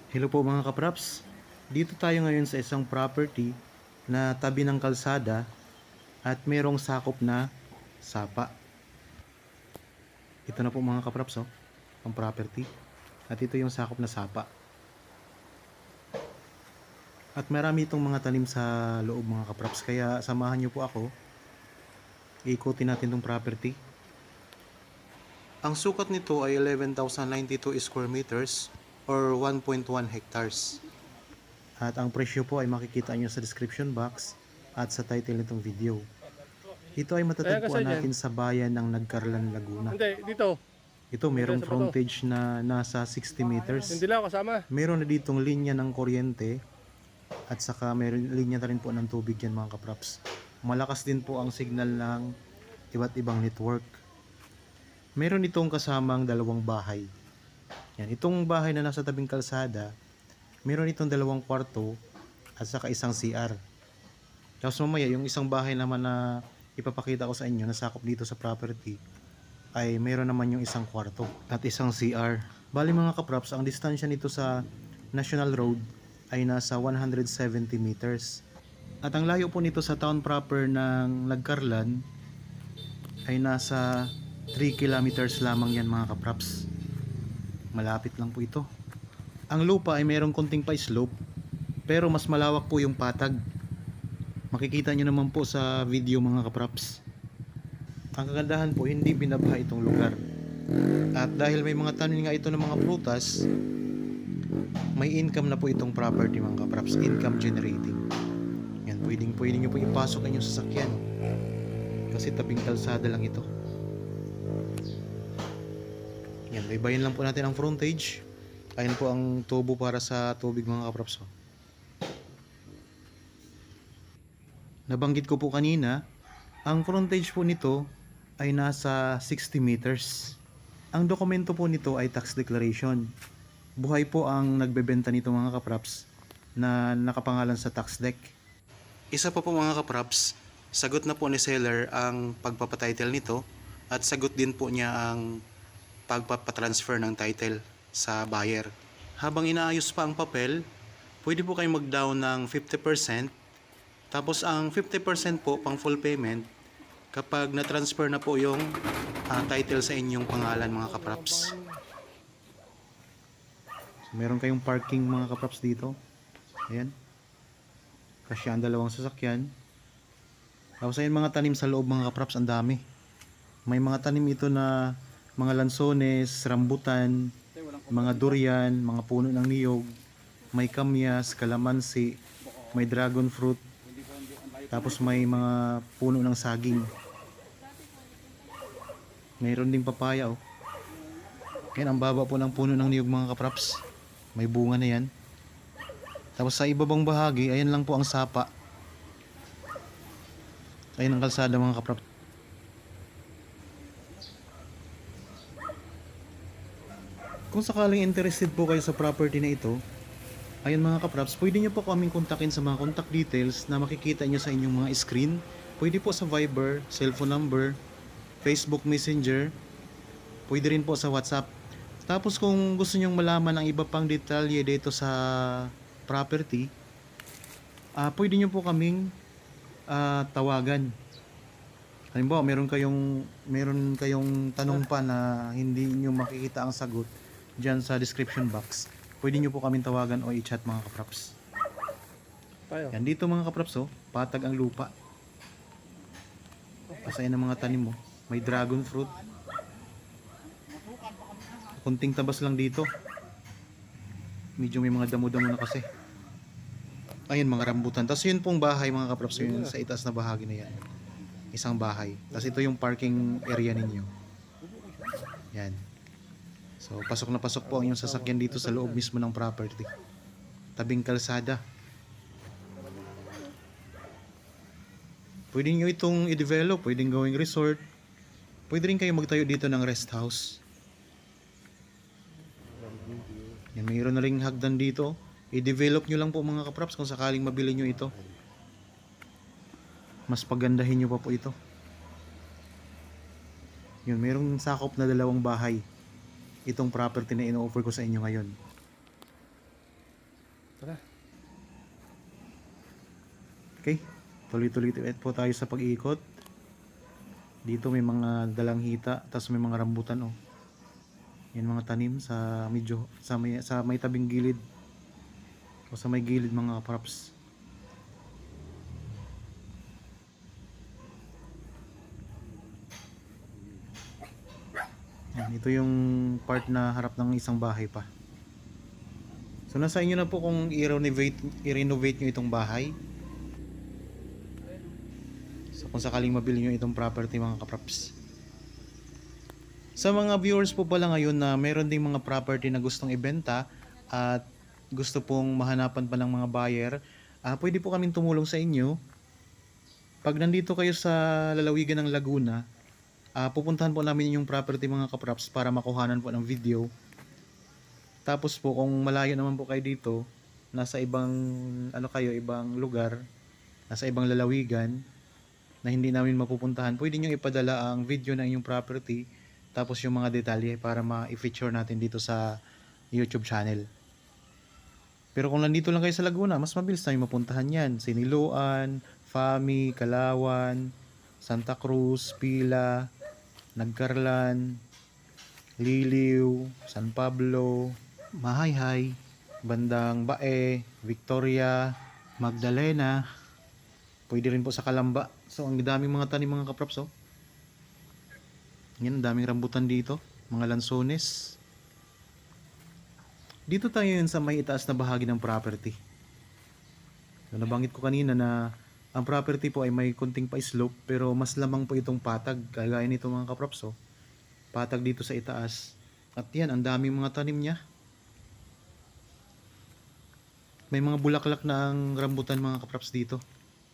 Hello po mga kapraps. Dito tayo ngayon sa isang property na tabi ng kalsada at merong sakop na sapa. Ito na po mga kapraps ang property. At ito yung sakop na sapa. At marami itong mga tanim sa loob mga kapraps. Kaya samahan niyo po ako. Iikutin natin itong property. Ang sukat nito ay 11,092 square meters or 1.1 hectares. At ang presyo po ay makikita nyo sa description box at sa title nitong video. Ito ay matatagpuan natin sa bayan ng Nagcarlan, Laguna. Hindi, dito. Ito merong frontage na nasa 60 meters. Hindi lang kasama. Meron na ditong linya ng kuryente at saka meron linya na rin po ng tubig yan mga kapraps. Malakas din po ang signal ng iba't ibang network. Meron itong kasamang dalawang bahay. Yan, itong bahay na nasa tabing kalsada, meron itong dalawang kwarto at saka isang CR. Tapos mamaya yung isang bahay naman na ipapakita ko sa inyo na sakop dito sa property ay meron naman yung isang kwarto at isang CR. Bali mga kaprops, ang distansya nito sa National Road ay nasa 170 meters. At ang layo po nito sa town proper ng Nagcarlan ay nasa 3 kilometers lamang yan mga kaprops. Malapit lang po ito. Ang lupa ay mayroong konting pa-slope pero mas malawak po yung patag. Makikita nyo naman po sa video mga kapraps. Ang kagandahan po, hindi binabaha itong lugar. At dahil may mga tanim nga ito ng mga prutas, may income na po itong property mga kapraps. Income generating. Yan, pwedeng nyo po ipasok ang inyong sasakyan. Kasi tabing kalsada lang ito. Yan, ibayin lang po natin ang frontage. Ayan po ang tubo para sa tubig mga kapraps. Nabanggit ko po kanina, ang frontage po nito ay nasa 60 meters. Ang dokumento po nito ay tax declaration. Buhay po ang nagbebenta nito mga kapraps na nakapangalan sa tax deck. Isa pa po mga kapraps, sagot na po ni seller ang pagpapatitle nito at sagot din po niya ang pagpapatransfer ng title sa buyer. Habang inaayos pa ang papel, pwede po kayong mag-down ng 50%. Tapos ang 50% po pang full payment kapag na-transfer na po yung title sa inyong pangalan mga kapraps. So, meron kayong parking mga kapraps dito. Ayan. Kasya ang dalawang sasakyan. Tapos ayun mga tanim sa loob mga kapraps, ang dami. May mga tanim ito na mga lansones, rambutan, mga durian, mga puno ng niyog, may kamyas, kalamansi, may dragon fruit, tapos may mga puno ng saging. Mayroon ding papaya Yan, ang baba po ng puno ng niyog mga kapraps. May bunga na yan. Tapos sa ibabang bahagi, ayan lang po ang sapa. Ayan ang kalsada mga kapraps. Kung sakaling interested po kayo sa property na ito, ayun mga kapraps, pwede nyo po kaming kontakin sa mga contact details na makikita nyo sa inyong mga screen. Pwede po sa Viber, cellphone number, Facebook Messenger, pwede rin po sa WhatsApp. Tapos kung gusto nyong malaman ang iba pang detalye dito sa property, pwede nyo po kaming tawagan. Halimbawa, meron kayong tanong pa na hindi nyo makikita ang sagot dyan sa description box. Pwede nyo po kaming tawagan o i-chat mga kapraps. Yan dito mga kapraps patag ang lupa. Pasayan ng mga tanim mo. May dragon fruit. Kunting tabas lang dito. Medyo may mga damo-damo na kasi. Ayun mga rambutan. Tapos yun pong bahay mga kapraps, yun sa itaas na bahagi na yan. Isang bahay. Tapos ito yung parking area ninyo. Yan. So pasok na pasok po ang inyong sasakyan dito sa loob mismo ng property. Tabing kalsada. Pwede nyo itong i-develop, pwedeng gawing resort. Pwede rin kayo magtayo dito ng rest house. Yan, mayroon na ring hagdan dito. I-develop nyo lang po mga kapraps kung sakaling mabili nyo ito. Mas pagandahin nyo pa po ito. Yun, mayroong sakop na dalawang bahay itong property na ino-offer ko sa inyo ngayon. Tara. Okay, tuloy-tuloy po tayo sa pag-ikot. Dito may mga dalanghita, tapos may mga rambutan oh. Yan mga tanim sa medyo sa may tabing gilid o sa may gilid mga props. Yan, ito yung part na harap ng isang bahay pa. So nasa inyo na po kung i-renovate nyo itong bahay. So kung sakaling mabili nyo itong property mga kaprops. Sa mga viewers po pala ngayon na meron ding mga property na gustong ibenta at gusto pong mahanapan pa ng mga buyer, pwede po kaming tumulong sa inyo. Pag nandito kayo sa lalawigan ng Laguna, pupuntahan po namin yung property mga kaprops para makuhanan po ng video. Tapos po kung malayo naman po kayo dito, nasa ibang ibang lugar, nasa ibang lalawigan na hindi namin mapupuntahan, pwede nyo ipadala ang video ng inyong property tapos yung mga detalye para ma-feature natin dito sa YouTube channel. Pero kung nandito lang kayo sa Laguna, mas mabilis tayo mapuntahan yan. Siniloan, Fami, Kalawan, Santa Cruz, Pila, Nagcarlan, Liliw, San Pablo, Mahayhay, bandang Bae, Victoria, Magdalena, pwede rin po sa Kalamba. So ang daming mga tanim mga kaprops oh. Yan, ang daming rambutan dito, mga lansones. Dito tayo yun sa may itaas na bahagi ng property. So, nabanggit ko kanina na ang property po ay may kunting pa-slope pero mas lamang po itong patag. Kagaya nito mga kaprops oh. Patag dito sa itaas. At yan, ang daming mga tanim niya. May mga bulaklak na ang rambutan mga kaprops dito.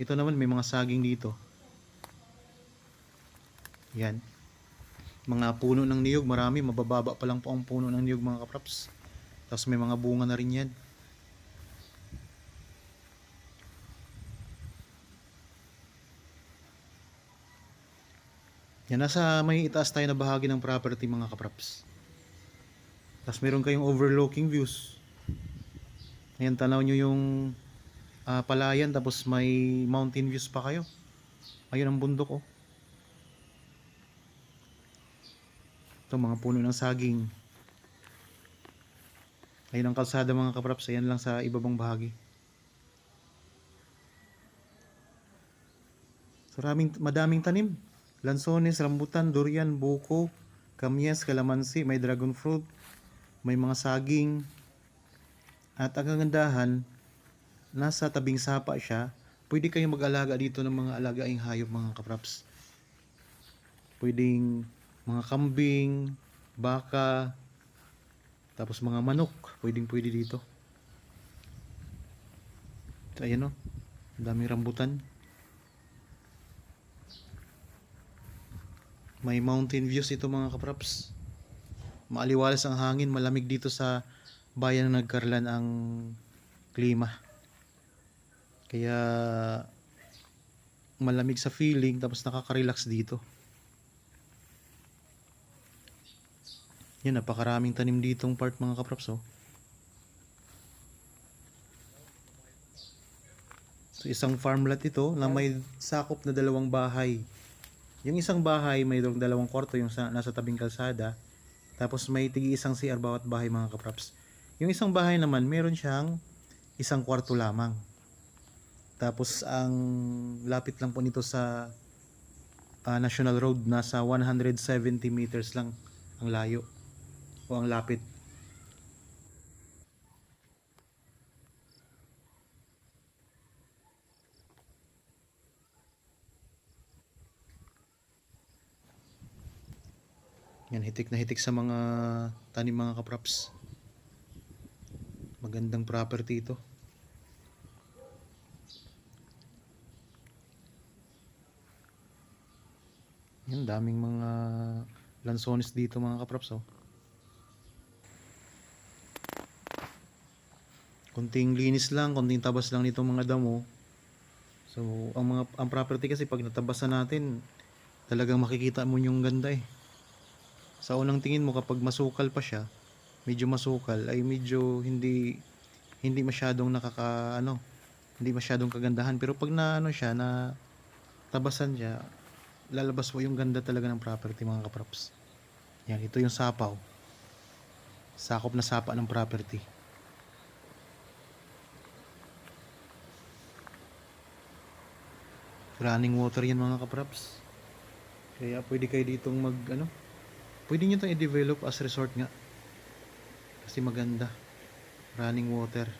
Ito naman may mga saging dito. Yan. Mga puno ng niyog, marami, mabababa pa lang po ang puno ng niyog mga kaprops. Tapos may mga bunga na rin yan. Yan, nasa may itaas tayo na bahagi ng property mga kaprops. Tapos meron kayong overlooking views. Ayan, tanaw nyo yung palayan, tapos may mountain views pa kayo. Ayun ang bundok oh. Ito mga puno ng saging. Ayun ang kalsada mga kaprops. Ayan lang sa ibabang bahagi. So madaming tanim. Lansones, rambutan, durian, buko, kamyas, kalamansi, may dragon fruit, may mga saging. At ang kagandahan, nasa tabing sapa siya. Pwede kayong mag-alaga dito ng mga alagaing hayop mga kaprops. Pwedeng mga kambing, baka, tapos mga manok, pwede dito. So, ayan o, daming rambutan. May mountain views ito mga kaprops. Maaliwalas ang hangin, malamig dito sa bayan ng Nagcarlan ang klima. Kaya malamig sa feeling, tapos nakaka-relax dito. Yan, napakaraming tanim ditong part mga kaprops oh. So isang farm lot ito na may sakop na 2 bahay. Yung isang bahay may 2 kwarto yung nasa tabing kalsada. Tapos may tigi-isang CR bawat bahay mga kaprops. Yung isang bahay naman meron siyang 1 kwarto lamang. Tapos ang lapit lang po nito sa National Road, nasa 170 meters lang ang layo o ang lapit. Yan, hitik na hitik sa mga tanim mga kaprops. Magandang property ito. Yan, daming mga lansones dito mga kaprops oh. Kunting linis lang, kunting tabas lang nitong mga damo. So, ang property kasi pag natabasan natin, talagang makikita mo yung ganda eh. Sa unang tingin mo kapag masukal pa siya, medyo masukal ay medyo hindi hindi masyadong hindi masyadong kagandahan, pero pag na siya na tabasan siya, lalabas po yung ganda talaga ng property mga kaprops. Yan, ito yung sapaw. Sakop na sapa ng property. Running water yan mga kaprops. Kaya pwede kayo ditong pwede nyo itong i-develop as resort nga. Kasi maganda. Running water.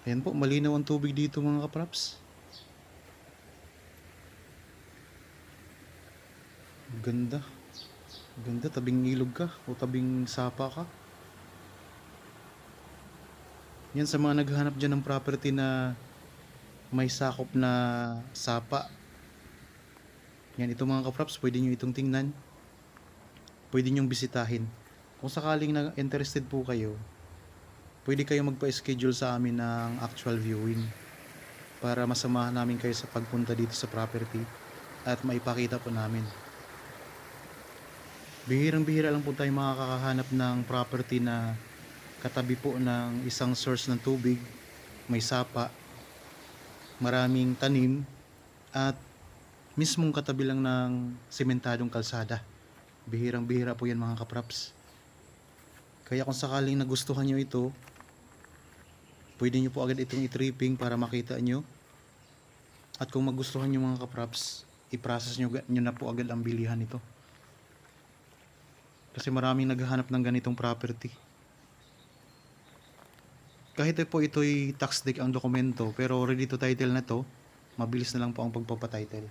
Ayan po, malinaw ang tubig dito mga kaprops. Ganda. Ganda, tabing ilog ka o tabing sapa ka. Yan sa mga naghahanap dyan ng property na may sakop na sapa. Yan, ito mga kaprops, pwede nyo itong tingnan. Pwede nyong bisitahin. Kung sakaling na interested po kayo, pwede kayo magpa-schedule sa amin ng actual viewing para masamahan namin kayo sa pagpunta dito sa property at maipakita po namin. Bihirang-bihira lang po tayo makakahanap ng property na katabi po ng isang source ng tubig, may sapa, maraming tanim, at mismong katabi lang ng sementadong kalsada. Bihirang-bihira po yan mga kaprops. Kaya kung sakaling nagustuhan nyo ito, pwede nyo po agad itong i-tripping para makita nyo. At kung magustuhan nyo mga kaprops, i-process nyo na po agad ang bilihan nito. Kasi maraming naghahanap ng ganitong property. Kahit po ito'y tax deed ang dokumento, pero ready to title na to, mabilis na lang po ang pagpapatitle.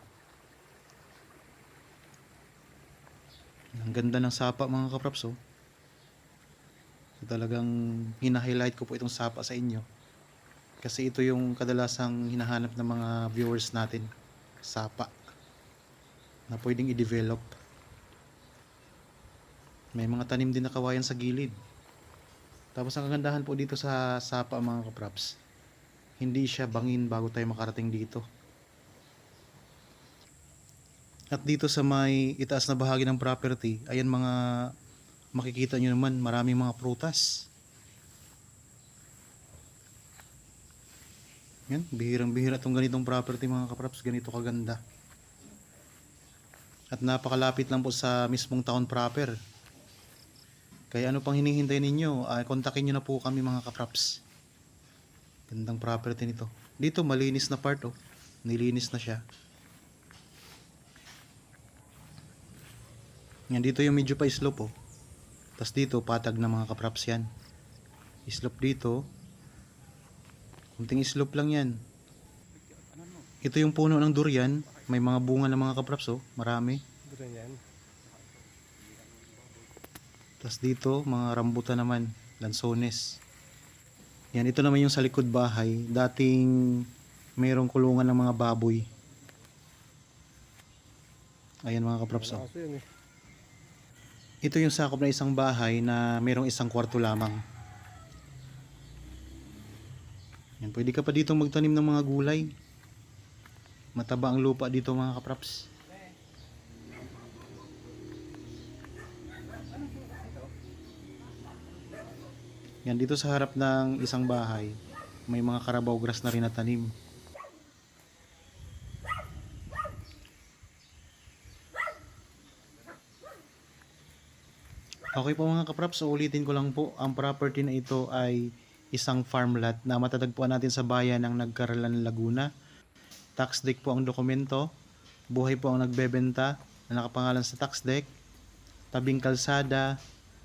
Ang ganda ng sapa mga kaprops oh. So, talagang hina-highlight ko po itong sapa sa inyo. Kasi ito yung kadalasang hinahanap ng mga viewers natin. Sapa. Na pwedeng i-develop. May mga tanim din na kawayan sa gilid. Tapos ang kagandahan po dito sa sapa mga kaprops, hindi siya bangin bago tayo makarating dito. At dito sa may itaas na bahagi ng property, ayan mga makikita nyo naman, maraming mga prutas. Yan, bihirang-bihira itong ganitong property mga kaprops, ganito kaganda. At napakalapit lang po sa mismong town proper. Kaya ano pang hinihintay ninyo? Kontakin nyo na po kami mga kaprops. Gandang property nito. Dito malinis na part oh. Nilinis na siya. Yan, dito yung medyo pa slope oh. Tapos dito patag na mga kaprops yan. Slope dito. Kunting slope lang yan. Ito yung puno ng durian. May mga bunga ng mga kaprops oh. Marami. Durian. Tapos dito, mga rambutan naman, lansones. Yan, ito naman yung sa likod bahay. Dating mayroong kulungan ng mga baboy. Ayan mga kaprops. Ito yung sakop na isang bahay na mayroong isang kwarto lamang. Yan, pwede ka pa dito magtanim ng mga gulay. Mataba ang lupa dito mga kaprops. Yan, dito sa harap ng isang bahay, may mga carabao grass na rin na tanim. Okay po mga kaprops, so ulitin ko lang po, ang property na ito ay isang farm lot na matatagpuan natin sa bayan ng Nagcarlan, Laguna. Tax deed po ang dokumento, buhay po ang nagbebenta na nakapangalan sa tax deed, tabing kalsada,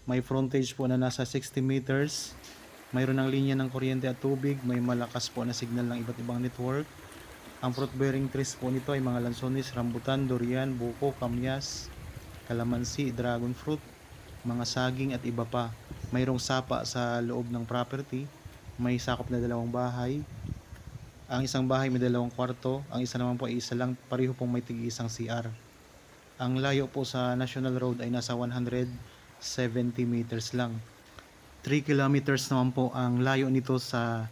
may frontage po na nasa 60 meters, mayroon ng linya ng kuryente at tubig, may malakas po na signal ng iba't ibang network. Ang fruit bearing trees po nito ay mga lansones, rambutan, durian, buko, kamyas, kalamansi, dragon fruit, mga saging at iba pa. Mayroong sapa sa loob ng property, may sakop na 2 bahay. Ang isang bahay may 2 kwarto, ang isa naman po ay isa lang, pareho pong may tig-isang CR. Ang layo po sa National Road ay nasa 170 meters lang. 3 kilometers naman po ang layo nito sa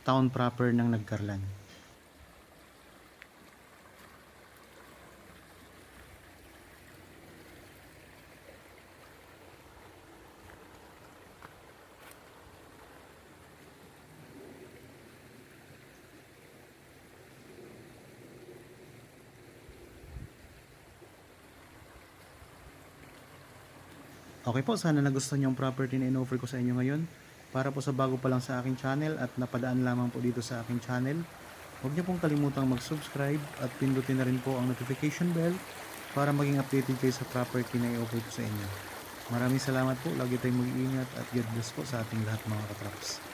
town proper ng Nagcarlan. Okay po, sana nagustuhan niyo yung property na in-offer ko sa inyo ngayon. Para po sa bago pa lang sa aking channel at napadaan lamang po dito sa aking channel, huwag niyo pong kalimutang mag-subscribe at pindutin na rin po ang notification bell para maging updated kayo sa property na i-offer ko sa inyo. Maraming salamat po, lagi tayong mag-iingat at God bless po sa ating lahat mga katraps.